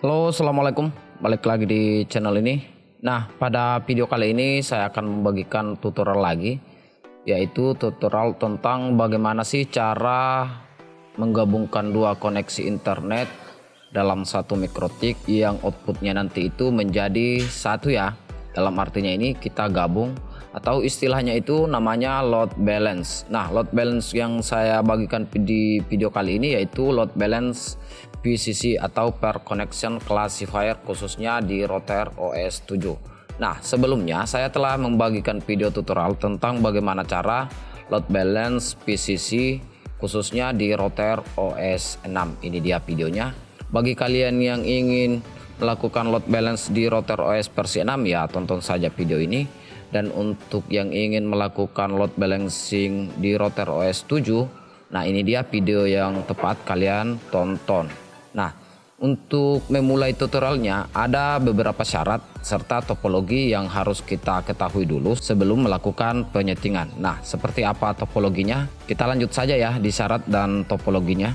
Halo, assalamualaikum. Balik lagi di channel ini. Nah, pada video kali ini saya akan membagikan tutorial lagi, yaitu tutorial tentang bagaimana sih cara menggabungkan dua koneksi internet dalam satu mikrotik yang outputnya nanti itu menjadi satu ya. Dalam artinya ini kita gabung atau istilahnya itu namanya load balance. Nah, load balance yang saya bagikan di video kali ini yaitu load balance PCC atau per connection classifier khususnya di router OS 7. Nah, sebelumnya saya telah membagikan video tutorial tentang bagaimana cara load balance PCC khususnya di router OS 6. Ini dia videonya. Bagi kalian yang ingin melakukan load balance di router OS versi 6 ya tonton saja video ini. Dan untuk yang ingin melakukan load balancing di router OS 7, nah ini dia video yang tepat kalian tonton. Nah, untuk memulai tutorialnya ada beberapa syarat serta topologi yang harus kita ketahui dulu sebelum melakukan penyetingan. Nah, seperti apa topologinya? Kita lanjut saja ya di syarat dan topologinya.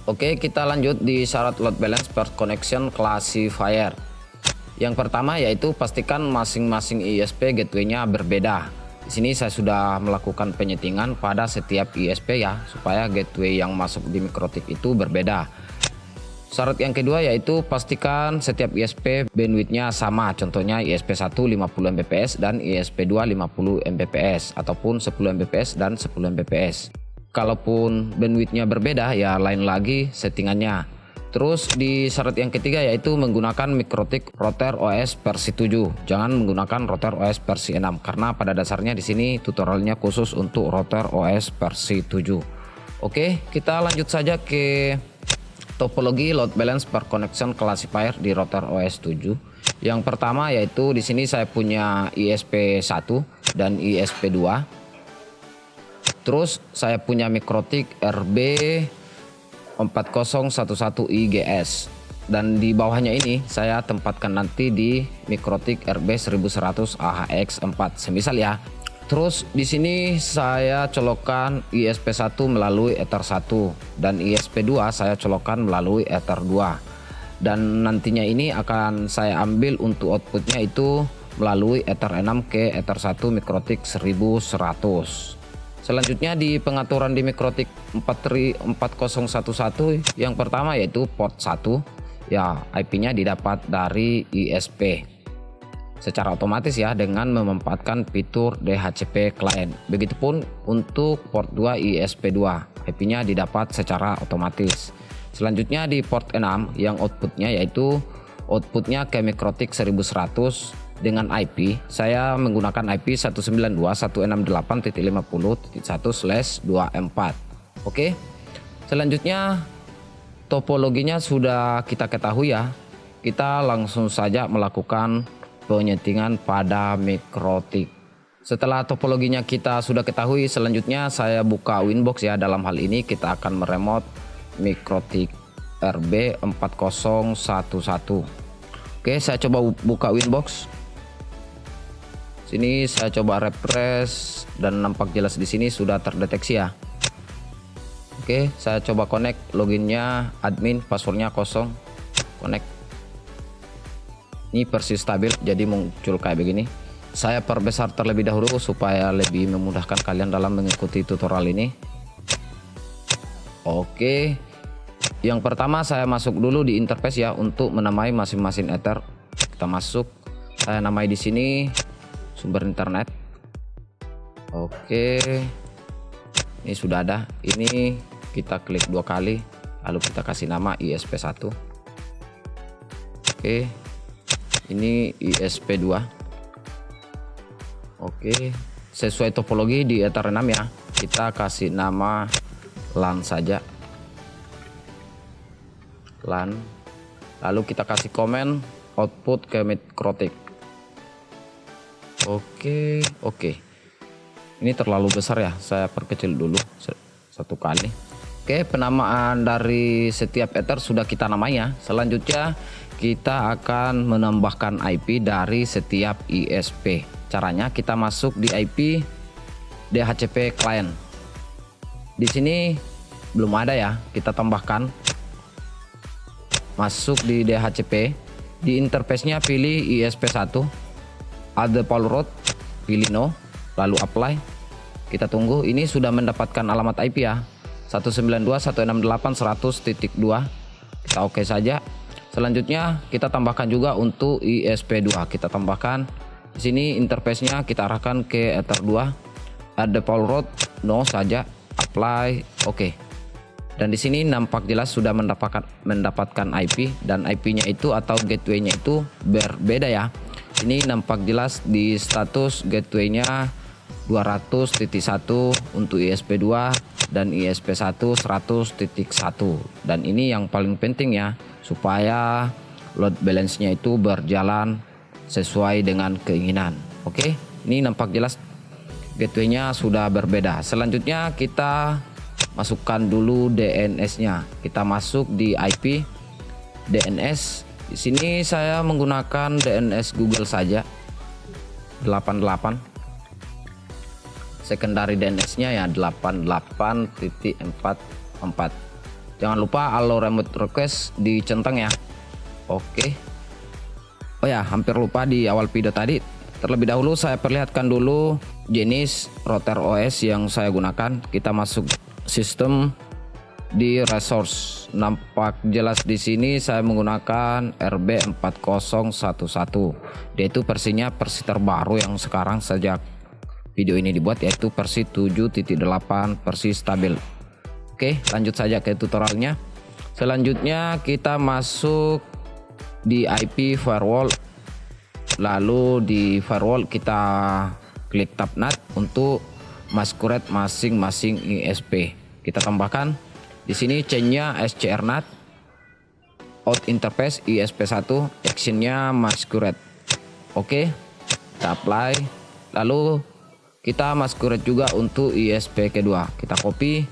Oke, kita lanjut di syarat load balance per connection classifier. Yang pertama yaitu pastikan masing-masing ISP gateway-nya berbeda. Di sini saya sudah melakukan penyetingan pada setiap ISP ya, supaya gateway yang masuk di mikrotik itu berbeda. Syarat yang kedua yaitu pastikan setiap ISP bandwidth-nya sama, contohnya ISP1 50 Mbps dan ISP2 50 Mbps ataupun 10 Mbps dan 10 Mbps. Kalaupun bandwidth-nya berbeda ya lain lagi settingannya. Terus di syarat yang ketiga yaitu menggunakan mikrotik router OS versi 7. Jangan menggunakan router OS versi 6 karena pada dasarnya di sini tutorialnya khusus untuk router OS versi 7. Oke, kita lanjut saja ke topologi load balance per connection classifier di router OS 7. Yang pertama yaitu di sini saya punya ISP1 dan ISP2. Terus saya punya mikrotik RB 4011 IGS dan di bawahnya ini saya tempatkan nanti di mikrotik RB 1100 AHX4 semisal ya. Terus di sini saya colokkan ISP1 melalui Ether 1 dan ISP2 saya colokkan melalui Ether 2. Dan nantinya ini akan saya ambil untuk outputnya itu melalui Ether 6 ke Ether 1 mikrotik 1100. Selanjutnya di pengaturan di mikrotik 4011 yang pertama yaitu port 1 ya, IP-nya didapat dari ISP secara otomatis ya dengan memanfaatkan fitur DHCP client. Begitupun untuk port 2 ISP2 IP-nya didapat secara otomatis. Selanjutnya di port 6 yang outputnya yaitu outputnya ke mikrotik 1100 dengan IP, saya menggunakan IP 192.168.50.1/24. Oke, selanjutnya topologinya sudah kita ketahui ya. Kita langsung saja melakukan penyetingan pada mikrotik. Setelah topologinya kita sudah ketahui, selanjutnya saya buka Winbox ya. Dalam hal ini kita akan meremote mikrotik RB 4011. Oke, saya coba buka Winbox. Sini saya coba refresh dan nampak jelas di sini sudah terdeteksi ya. Oke, saya coba connect, loginnya admin, passwordnya kosong, connect. Ini persis stabil jadi muncul kayak begini. Saya perbesar terlebih dahulu supaya lebih memudahkan kalian dalam mengikuti tutorial ini. Oke, yang pertama saya masuk dulu di interface ya untuk menamai masing-masing ether. Kita masuk, saya namai di sini sumber internet. Oke, ini sudah ada. Ini kita klik 2 kali lalu kita kasih nama ISP1. Oke, ini ISP2. Oke, sesuai topologi di Ether 6 ya, kita kasih nama LAN saja, LAN. Lalu kita kasih komen output ke mikrotik. Oke. Ini terlalu besar ya, saya perkecil dulu 1 kali. Oke, penamaan dari setiap ether sudah kita namai ya. Selanjutnya kita akan menambahkan IP dari setiap ISP. Caranya kita masuk di IP DHCP client. Di sini belum ada ya, kita tambahkan. masuk di DHCP, di interface-nya pilih ISP1, add the poll route, pilih no, lalu apply. Kita tunggu, ini sudah mendapatkan alamat IP ya, 192.168.100.2. Kita oke saja. Selanjutnya kita tambahkan juga untuk ISP2. Kita tambahkan di sini interface-nya kita arahkan ke Ether 2. Add the poll route, no saja, apply, oke. Dan di sini nampak jelas sudah mendapatkan IP, dan IP-nya itu atau gateway-nya itu berbeda ya. Ini nampak jelas di status gateway-nya 200.1 untuk ISP2 dan ISP1 100.1. Dan ini yang paling penting ya, supaya load balance-nya itu berjalan sesuai dengan keinginan. Oke, ini nampak jelas gateway-nya sudah berbeda. Selanjutnya kita masukkan dulu DNS-nya. Kita masuk di IP DNS. Di sini saya menggunakan DNS Google saja, 88. Secondary DNS-nya ya 88.44. Jangan lupa allow remote request dicentang ya. Oke. Oh ya, hampir lupa di awal video tadi. Terlebih dahulu saya perlihatkan dulu jenis router OS yang saya gunakan. Kita masuk sistem di resource. Nampak jelas di sini saya menggunakan RB4011. Dia itu versinya versi terbaru yang sekarang sejak video ini dibuat, yaitu versi 7.8 versi stabil. Oke, lanjut saja ke tutorialnya. Selanjutnya kita masuk di IP firewall. Lalu di firewall kita klik tab NAT untuk masquerade masing-masing ISP. Kita tambahkan di sini chainnya SCR-NAT, out interface ISP1, actionnya masquerade. Oke, kita apply. Lalu kita masquerade juga untuk ISP kedua. Kita copy,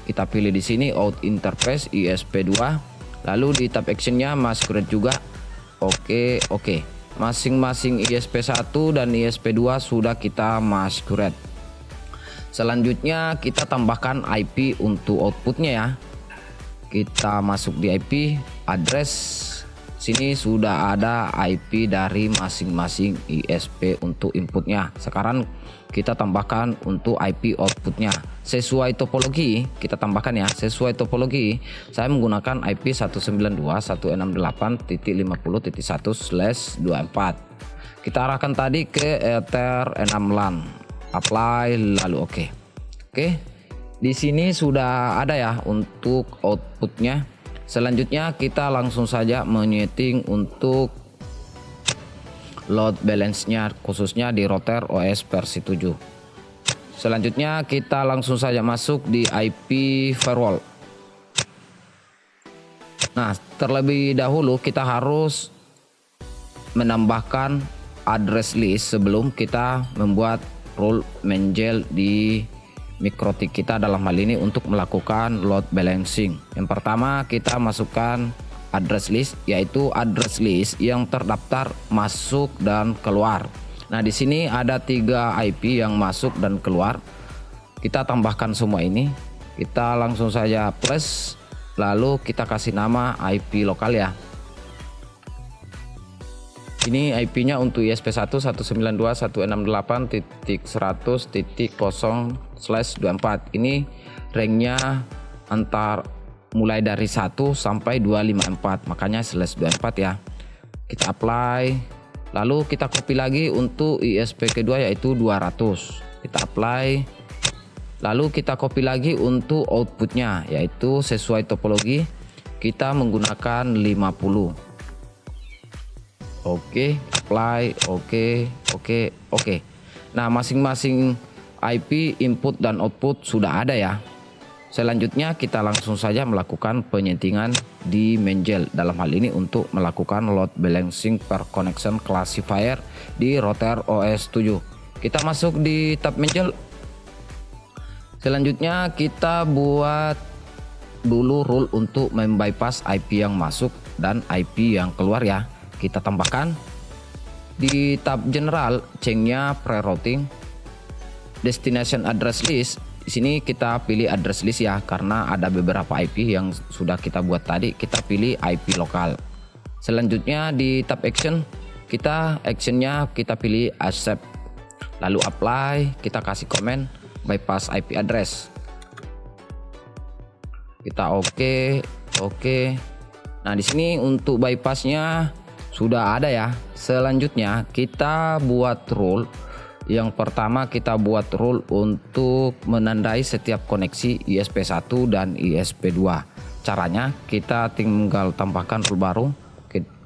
kita pilih di sini out interface ISP2, lalu di tab actionnya masquerade juga. Oke. Masing-masing ISP1 dan ISP2 sudah kita masquerade. Selanjutnya kita tambahkan IP untuk outputnya ya. Kita masuk di IP address. Sini sudah ada IP dari masing-masing ISP untuk inputnya. Sekarang kita tambahkan untuk IP outputnya sesuai topologi. Kita tambahkan ya, sesuai topologi saya menggunakan IP 192.168.50.1/24. Kita arahkan tadi ke Ether 6 LAN, apply, lalu oke. Di sini sudah ada ya untuk outputnya. Selanjutnya kita langsung saja menyeting untuk load balance-nya, khususnya di router OS versi 7. Selanjutnya kita langsung saja masuk di IP firewall. Nah, terlebih dahulu kita harus menambahkan address list sebelum kita membuat rule menjel di MikroTik kita, dalam hal ini untuk melakukan load balancing. Yang pertama kita masukkan address list, yaitu address list yang terdaftar masuk dan keluar. Nah, di sini ada 3 IP yang masuk dan keluar. Kita tambahkan semua ini. Kita langsung saja plus, lalu kita kasih nama IP lokal ya. Ini IP-nya untuk ISP1 192.168.100.0/24. Ini ranknya mulai dari 1 sampai 254, makanya /24 ya. Kita apply, lalu kita copy lagi untuk ISP kedua yaitu 200. Kita apply, lalu kita copy lagi untuk outputnya yaitu sesuai topologi kita menggunakan 50. Oke, apply, oke. Nah, masing-masing IP input dan output sudah ada ya. Selanjutnya kita langsung saja melakukan penyetingan di menjel, dalam hal ini untuk melakukan load balancing per connection classifier di router OS 7. Kita masuk di tab menjel. Selanjutnya kita buat dulu rule untuk membypass IP yang masuk dan IP yang keluar ya. Kita tambahkan di tab general chainnya pre-routing, destination address list Di sini kita pilih address list ya, karena ada beberapa IP yang sudah kita buat tadi. Kita pilih IP lokal. Selanjutnya di tab action, actionnya kita pilih accept, lalu apply, kita kasih komen bypass IP address. Kita oke. Nah, di sini untuk bypassnya sudah ada ya. Selanjutnya kita buat rule. Yang pertama kita buat rule untuk menandai setiap koneksi ISP1 dan ISP2. Caranya kita tinggal tambahkan rule baru,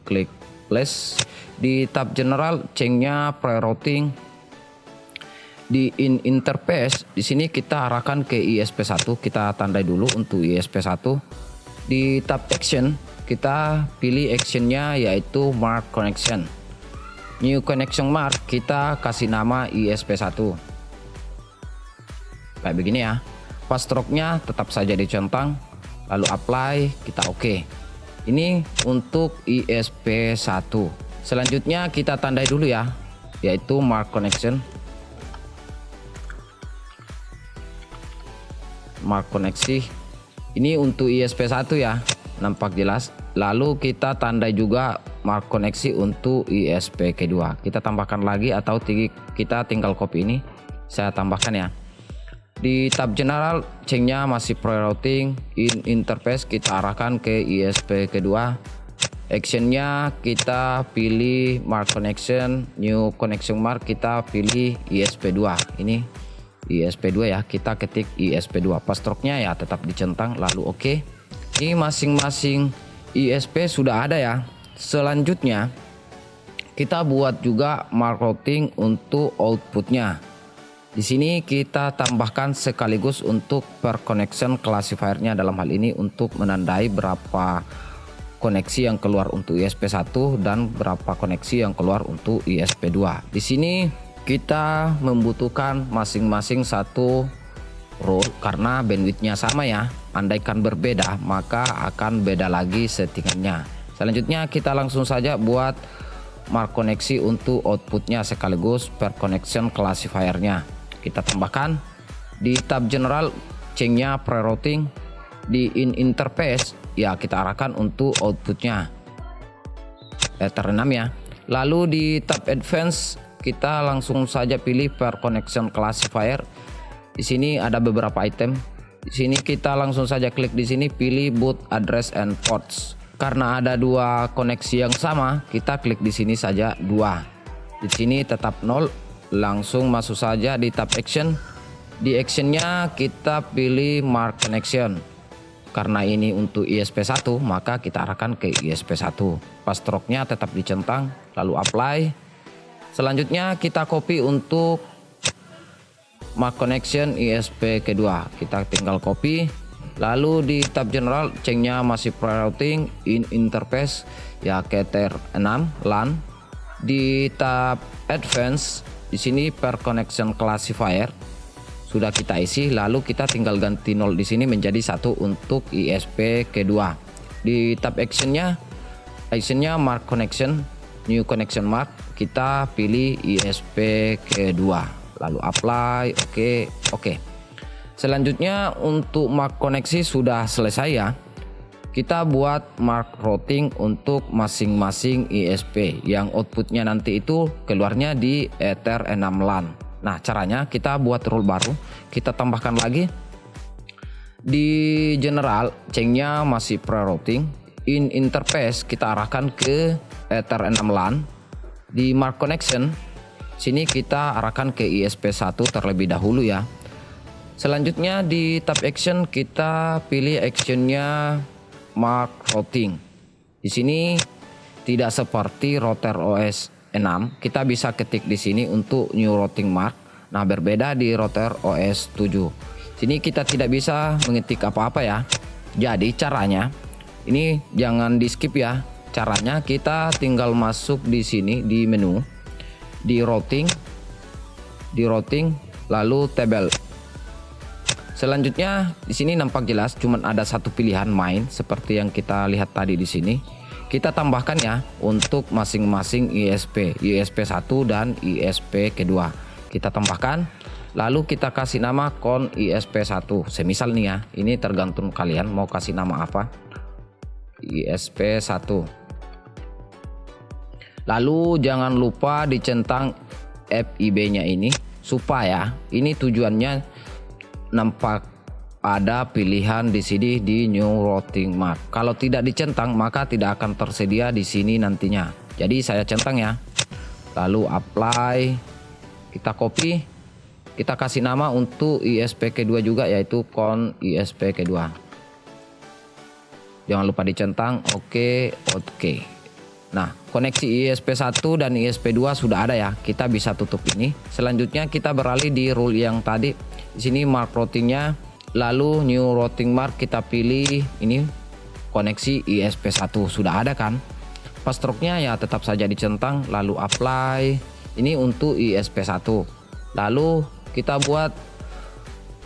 klik plus. Di tab general change-nya pre-routing. Di interface di sini kita arahkan ke ISP1, kita tandai dulu untuk ISP1. Di tab action kita pilih actionnya yaitu mark connection. New connection mark kita kasih nama ISP1 kayak begini ya. Password-nya tetap saja dicentang, lalu apply, kita oke. Ini untuk ISP1. Selanjutnya kita tandai dulu ya, yaitu mark connection. Mark koneksi ini untuk ISP1 ya, nampak jelas. Lalu kita tandai juga mark koneksi untuk ISP2. Kita tambahkan lagi atau kita tinggal copy ini, saya tambahkan ya. Di tab general change-nya masih pre-routing. Interface kita arahkan ke ISP2. Actionnya kita pilih mark connection, new connection mark kita pilih ISP2. Ini ISP2 ya, kita ketik ISP2. Password-nya ya tetap dicentang, lalu oke. Ini masing-masing ISP sudah ada ya. Selanjutnya kita buat juga mark routing untuk outputnya. Di sini kita tambahkan sekaligus untuk per connection classifier-nya, dalam hal ini untuk menandai berapa koneksi yang keluar untuk ISP1 dan berapa koneksi yang keluar untuk ISP2. Di sini kita membutuhkan masing-masing satu rule karena bandwidthnya sama ya. Andaikan berbeda maka akan beda lagi settingannya. Selanjutnya kita langsung saja buat mark koneksi untuk outputnya sekaligus per connection classifier-nya. Kita tambahkan di tab general change-nya pre-routing. Di interface ya kita arahkan untuk outputnya Ether 6 ya. Lalu di tab advance kita langsung saja pilih per connection classifier. Di sini ada beberapa item. Di sini kita langsung saja klik di sini, pilih boot address and ports. Karena ada dua koneksi yang sama, kita klik di sini saja dua. Di sini tetap 0. Langsung masuk saja di tab action. Di actionnya kita pilih mark connection. Karena ini untuk ISP1 maka kita arahkan ke ISP1. Password-nya tetap dicentang, lalu apply. Selanjutnya kita copy untuk mark connection ISP kedua, kita tinggal copy. Lalu di tab general change-nya masih pre-routing. Interface ya ke Ether 6 LAN. Di tab advance di sini per connection classifier sudah kita isi, lalu kita tinggal ganti 0 di sini menjadi 1 untuk ISP kedua. Di tab actionnya mark connection, new connection mark, kita pilih ISP kedua, lalu apply, oke. Selanjutnya untuk mark koneksi sudah selesai ya. Kita buat mark routing untuk masing-masing ISP yang outputnya nanti itu keluarnya di Ether 6 LAN. Nah, caranya kita buat rule baru, kita tambahkan lagi. Di general change-nya masih pre-routing. In interface kita arahkan ke Ether 6 LAN. Di mark connection sini kita arahkan ke ISP1 terlebih dahulu ya. Selanjutnya di tab action kita pilih actionnya mark routing. Di sini tidak seperti router OS 6, kita bisa ketik di sini untuk new routing mark. Nah, berbeda di router OS 7. Sini kita tidak bisa mengetik apa-apa ya. Jadi caranya ini jangan di skip ya. Caranya kita tinggal masuk di sini di menu, di routing, lalu table. Selanjutnya di sini nampak jelas cuman ada satu pilihan main seperti yang kita lihat tadi di sini. Kita tambahkan ya untuk masing-masing ISP 1 dan ISP kedua. Kita tambahkan, Lalu kita kasih nama con ISP1. Semisal nih ya, ini tergantung kalian mau kasih nama apa. ISP1. Lalu jangan lupa dicentang FIB-nya ini supaya ini tujuannya nampak ada pilihan di sini di new routing mark. Kalau tidak dicentang maka tidak akan tersedia di sini nantinya. Jadi saya centang ya. Lalu apply, kita copy. Kita kasih nama untuk ISPK2 juga, yaitu con ISPK2. Jangan lupa dicentang, oke. Nah, koneksi ISP1 dan ISP2 sudah ada ya. Kita bisa tutup ini. Selanjutnya kita beralih di rule yang tadi. Di sini mark routingnya, lalu new routing mark kita pilih ini koneksi ISP1 sudah ada kan. Passwordnya ya tetap saja dicentang, lalu apply. Ini untuk ISP1. Lalu kita buat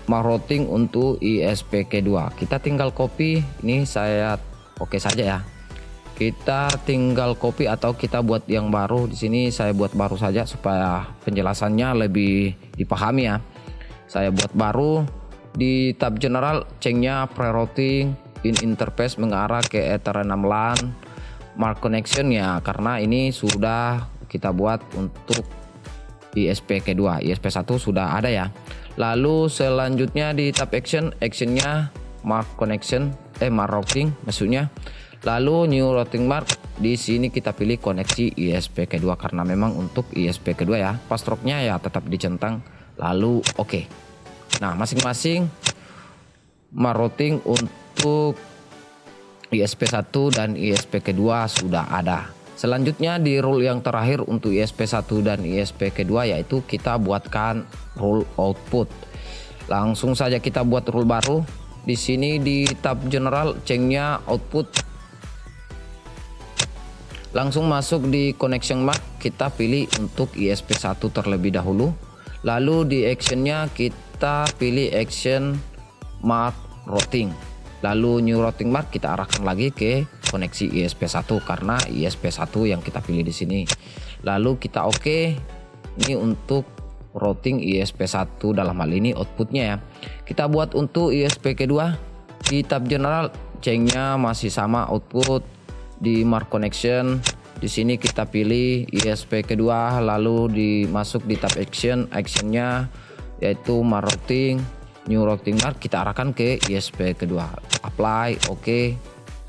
mark routing untuk ISPK2. Kita tinggal copy. Ini saya oke saja ya. Kita tinggal copy atau kita buat yang baru. Di sini saya buat baru saja supaya penjelasannya lebih dipahami ya. Saya buat baru di tab general, change-nya pre-routing in interface mengarah ke Ether 6 LAN mark connection ya, karena ini sudah kita buat untuk ISPK2. ISP1 sudah ada ya. Lalu selanjutnya di tab actionnya mark connection mark routing maksudnya. Lalu new routing mark, di sini kita pilih koneksi ISPK2 karena memang untuk ISPK2 ya. Passwordnya ya tetap dicentang, lalu oke. Nah, masing-masing mark routing untuk ISP1 dan ISPK2 sudah ada. Selanjutnya di rule yang terakhir untuk ISP1 dan ISPK2, yaitu kita buatkan rule output. Langsung saja kita buat rule baru. Di sini di tab general, change-nya output. Langsung masuk di connection mark, kita pilih untuk ISP1 terlebih dahulu. Lalu di actionnya kita pilih action mark routing. Lalu new routing mark kita arahkan lagi ke koneksi ISP1 karena ISP1 yang kita pilih di sini. Lalu kita oke. Ini untuk routing ISP1 dalam hal ini outputnya ya. Kita buat untuk ISPK2 di tab general, change-nya masih sama output di mark connection. Di sini kita pilih ISPK2, lalu dimasuk di tab actionnya yaitu mark routing. New routing mark kita arahkan ke ISP2. Apply, oke.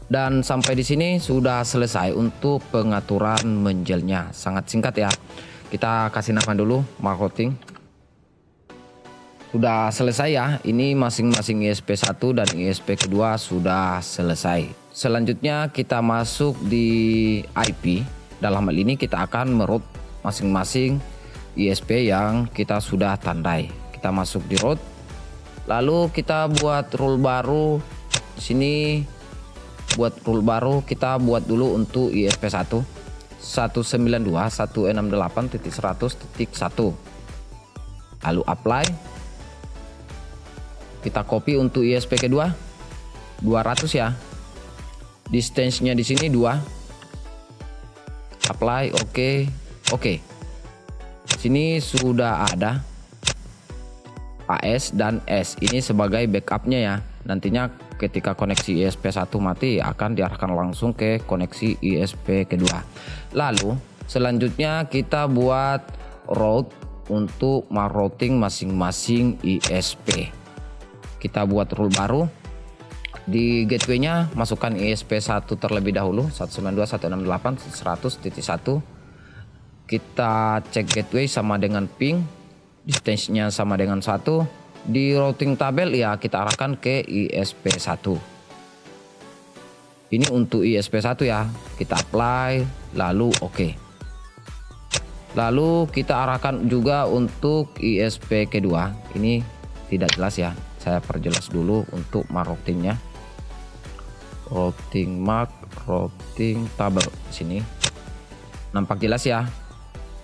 Dan sampai di sini sudah selesai untuk pengaturan menjelnya. Sangat singkat ya. Kita kasih nama dulu mark routing. Sudah selesai ya. Ini masing-masing ISP1 dan ISP2 sudah selesai. Selanjutnya kita masuk di IP. Dalam hal ini kita akan meroute masing-masing ISP yang kita sudah tandai. Kita masuk di route. Lalu kita buat rule baru. Di sini buat rule baru kita buat dulu untuk ISP1 192.168.100.1. Lalu apply. Kita copy untuk ISPK2 200 ya. Distance-nya di sini 2. Apply, oke. Sini sudah ada AS dan S, ini sebagai backupnya ya. Nantinya ketika koneksi ISP1 mati akan diarahkan langsung ke koneksi ISP2. Lalu selanjutnya kita buat route untuk mark routing masing-masing ISP. Kita buat rule baru. Di gateway-nya masukkan ISP1 terlebih dahulu 192.168.100.1. Kita cek gateway sama dengan ping. Distance-nya sama dengan 1. Di routing tabel ya kita arahkan ke ISP1. Ini untuk ISP1 ya. Kita apply lalu oke. Lalu kita arahkan juga untuk ISPK2. Ini tidak jelas ya. Saya perjelas dulu untuk mark routingnya. Routing mark, routing tabel sini. Nampak jelas ya.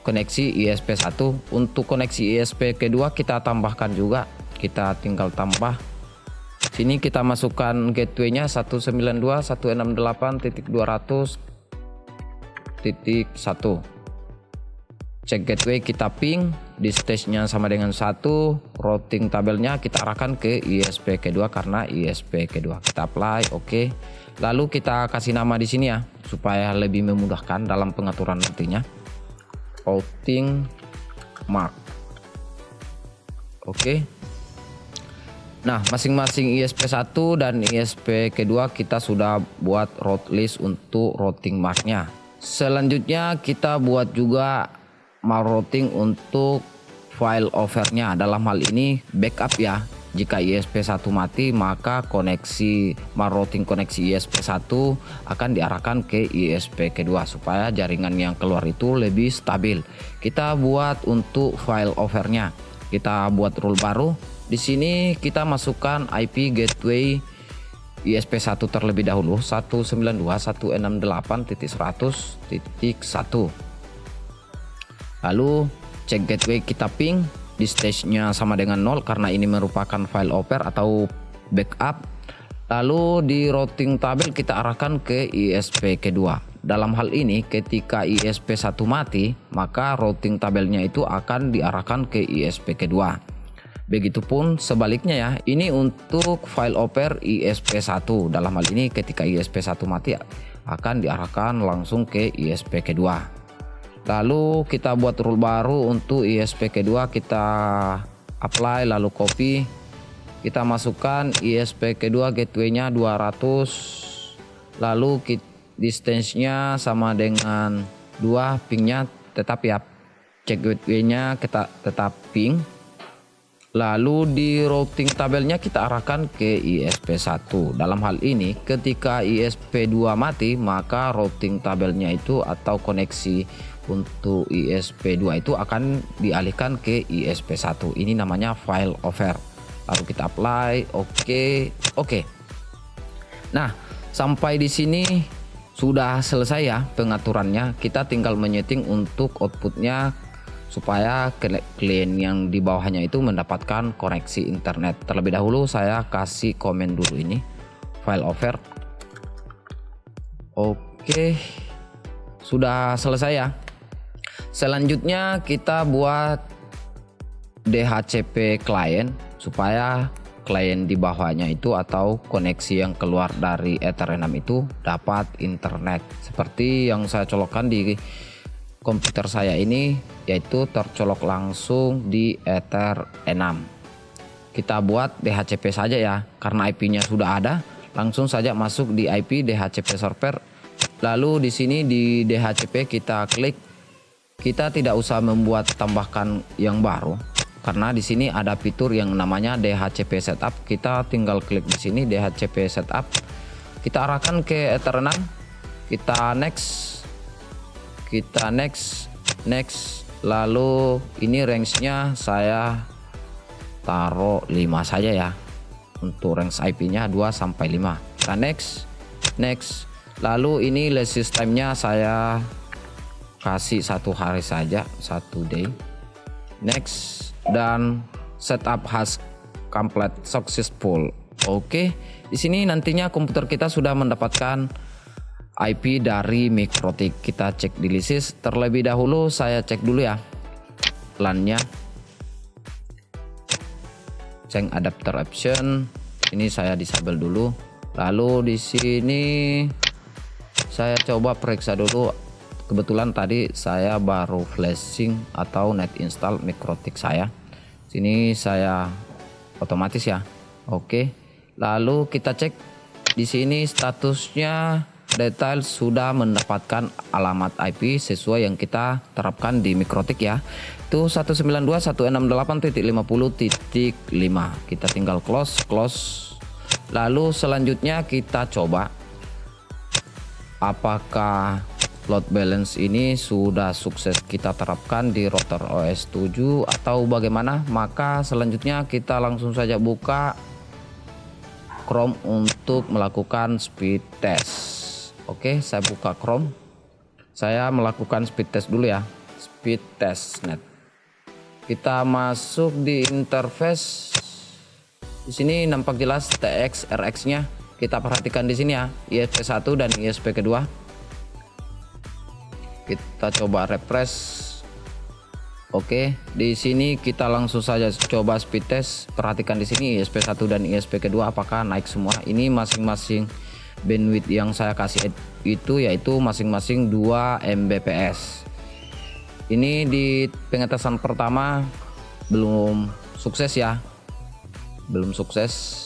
Koneksi ISP1. Untuk koneksi ISPK2 kita tambahkan juga. Kita tinggal tambah. Sini kita masukkan gateway-nya 192.168.200.1. cek gateway kita ping, di stage-nya sama dengan 1, routing tabelnya kita arahkan ke ISP kedua karena ISP kedua. Kita apply, oke. Lalu kita kasih nama di sini ya, supaya lebih memudahkan dalam pengaturan nantinya. Routing mark. Oke. Nah, masing-masing ISP1 dan ISP kedua kita sudah buat route list untuk routing marknya. Selanjutnya kita buat juga routing untuk file overnya. Dalam hal ini backup ya. Jika ISP1 mati, maka koneksi routing koneksi ISP1 akan diarahkan ke ISP kedua supaya jaringan yang keluar itu lebih stabil. Kita buat untuk file overnya. Kita buat rule baru. Di sini kita masukkan IP gateway ISP1 terlebih dahulu 192.168.100.1. Lalu cek gateway kita ping, di stage-nya sama dengan 0 karena ini merupakan file over atau backup. Lalu di routing tabel kita arahkan ke ISP kedua. Dalam hal ini ketika ISP1 mati, maka routing tabelnya itu akan diarahkan ke ISP kedua. Begitupun sebaliknya ya, ini untuk file over ISP1. Dalam hal ini ketika ISP1 mati akan diarahkan langsung ke ISP kedua. Lalu kita buat rule baru untuk ISP kedua, kita apply lalu copy. Kita masukkan ISP kedua gateway-nya 200. Lalu distance-nya sama dengan 2, ping-nya tetap ya. Cek gateway-nya kita tetap ping. Lalu di routing tabelnya kita arahkan ke ISP1. Dalam hal ini ketika ISP2 mati, maka routing tabelnya itu atau koneksi untuk ISP2 itu akan dialihkan ke ISP1. Ini namanya file over. Lalu kita apply, oke. Nah, sampai di sini sudah selesai ya pengaturannya. Kita tinggal menyeting untuk outputnya supaya klien yang di bawahnya itu mendapatkan koneksi internet. Terlebih dahulu saya kasih komen dulu ini file over. Oke, sudah selesai ya. Selanjutnya kita buat DHCP klien supaya klien di bawahnya itu atau koneksi yang keluar dari Ether 6 itu dapat internet seperti yang saya colokkan di komputer saya ini, yaitu tercolok langsung di Ether 6. Kita buat DHCP saja ya, karena IP-nya sudah ada, langsung saja masuk di IP DHCP server. Lalu di sini di DHCP kita klik. Kita tidak usah membuat tambahkan yang baru karena di sini ada fitur yang namanya DHCP setup. Kita tinggal klik di sini DHCP setup. Kita arahkan ke Ether 6. Kita next. Lalu ini range-nya saya taruh 5 saja ya. Untuk range IP-nya 2 sampai 5. Kita next. Lalu ini list time-nya saya kasih 1 hari saja, 1 day. Next, dan setup has complete successful. Oke, di sini nantinya komputer kita sudah mendapatkan IP dari MikroTik. Kita cek di list. Terlebih dahulu saya cek dulu ya LAN-nya. Cek adapter option. Ini saya disable dulu. Lalu di sini saya coba periksa dulu. Kebetulan tadi saya baru flashing atau net install MikroTik saya. Sini saya otomatis ya. Oke. Lalu kita cek di sini statusnya detail sudah mendapatkan alamat IP sesuai yang kita terapkan di MikroTik ya. Itu 192.168.50.5. Kita tinggal close. Lalu selanjutnya kita coba apakah load balance ini sudah sukses kita terapkan di router OS 7 atau bagaimana. Maka selanjutnya kita langsung saja buka Chrome untuk melakukan speed test. Oke, saya buka Chrome. Saya melakukan speed test dulu ya. Speed test net. Kita masuk di interface. Di sini nampak jelas TX RX-nya. Kita perhatikan di sini ya, ISP1 dan ISP kedua. Kita coba refresh. Oke, di sini kita langsung saja coba speed test. Perhatikan di sini ISP 1 dan ISP kedua apakah naik semua. Ini masing-masing bandwidth yang saya kasih itu yaitu masing-masing 2 Mbps. Ini di pengetesan pertama belum sukses ya. Belum sukses.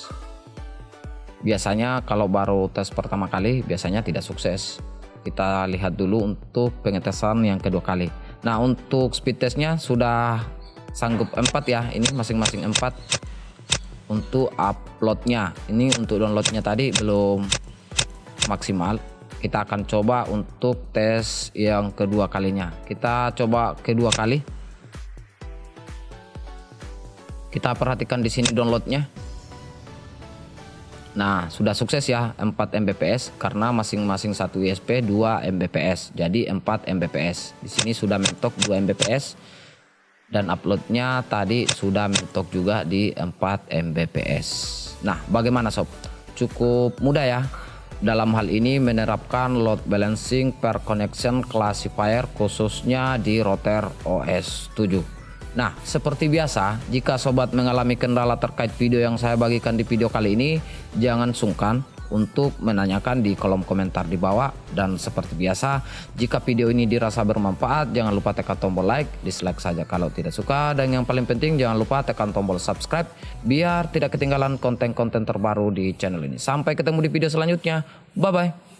Biasanya kalau baru tes pertama kali biasanya tidak sukses. Kita lihat dulu untuk pengetesan yang kedua kali. Nah, untuk speed testnya sudah sanggup 4 ya. Ini masing-masing 4. Untuk uploadnya, ini untuk downloadnya tadi belum maksimal. Kita akan coba untuk tes yang kedua kalinya. Kita coba kedua kali. Kita perhatikan di sini downloadnya. Nah, sudah sukses ya 4 Mbps karena masing-masing 1 ISP 2 Mbps. Jadi 4 Mbps. Di sini sudah mentok 2 Mbps dan uploadnya tadi sudah mentok juga di 4 Mbps. Nah, bagaimana sob? Cukup mudah ya. Dalam hal ini menerapkan load balancing per connection classifier khususnya di router OS 7. Nah, seperti biasa, jika sobat mengalami kendala terkait video yang saya bagikan di video kali ini, jangan sungkan untuk menanyakan di kolom komentar di bawah. Dan seperti biasa, jika video ini dirasa bermanfaat, jangan lupa tekan tombol like, dislike saja kalau tidak suka. Dan yang paling penting, jangan lupa tekan tombol subscribe, biar tidak ketinggalan konten-konten terbaru di channel ini. Sampai ketemu di video selanjutnya, bye-bye.